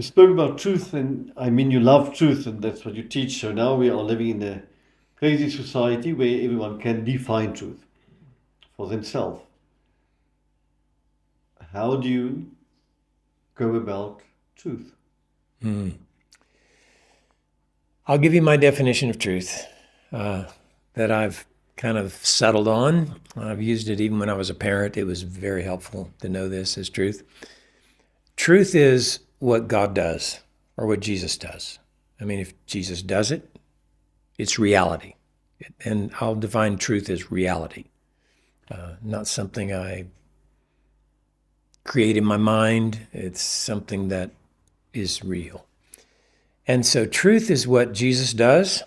You spoke about truth, and I mean, you love truth, and that's what you teach. So now we are living in a crazy society where everyone can define truth for themselves. How do you go about truth? Hmm. I'll give you my definition of truth uh, that I've kind of settled on. I've used it even when I was a parent. It was very helpful to know this as truth. Truth is what God does or what Jesus does. I mean, if Jesus does it, it's reality. And I'll define truth as reality, not something I create in my mind. It's something that is real. And so truth is what Jesus does.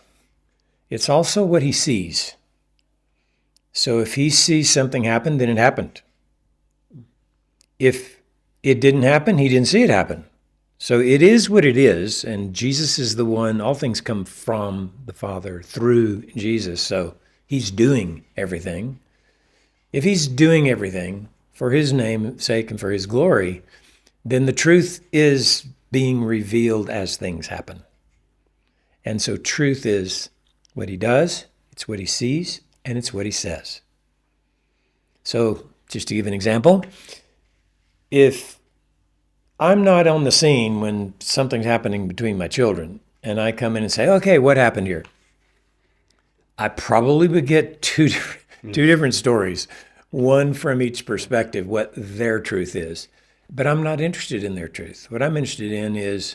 It's also what he sees. So if he sees something happen, then it happened. If it didn't happen, he didn't see it happen. So it is what it is, and Jesus is the one, all things come from the Father through Jesus. So he's doing everything. If he's doing everything for his name's sake and for his glory, then the truth is being revealed as things happen. And so truth is what he does, it's what he sees, and it's what he says. So just to give an example, if I'm not on the scene when something's happening between my children, and I come in and say, okay, what happened here? I probably would get two different stories, one from each perspective, what their truth is. But I'm not interested in their truth. What I'm interested in is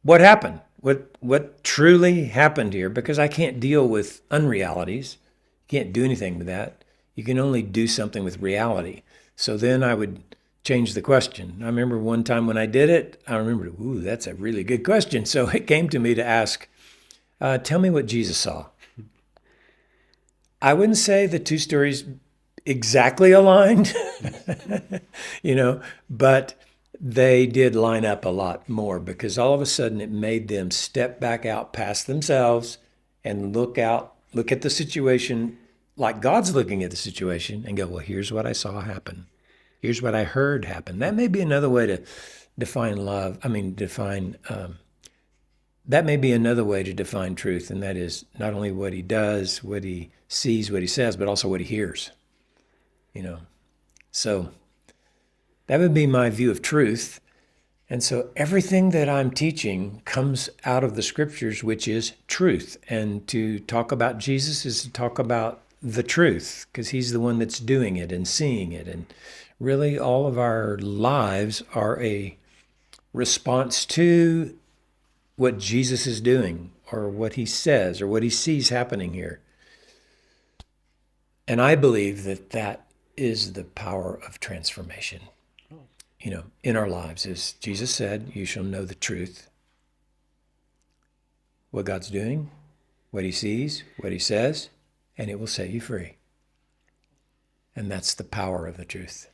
what happened, what truly happened here, because I can't deal with unrealities. You can't do anything with that. You can only do something with reality. So then I would change the question. I remember one time when I did it, I remembered, ooh, that's a really good question. So it came to me to ask, tell me what Jesus saw. I wouldn't say the two stories exactly aligned, but they did line up a lot more because all of a sudden it made them step back out past themselves and look at the situation like God's looking at the situation and go, well, here's what I saw happen. Here's what I heard happen. That may be another way to define love. That may be another way to define truth, and that is not only what he does, what he sees, what he says, but also what he hears. So that would be my view of truth. And so everything that I'm teaching comes out of the scriptures, which is truth. And to talk about Jesus is to talk about the truth, because he's the one that's doing it and seeing it. And really all of our lives are a response to what Jesus is doing or what he says or what he sees happening here. And I believe that that is the power of transformation, in our lives. As Jesus said, you shall know the truth, what God's doing, what he sees, what he says, and it will set you free. And that's the power of the truth.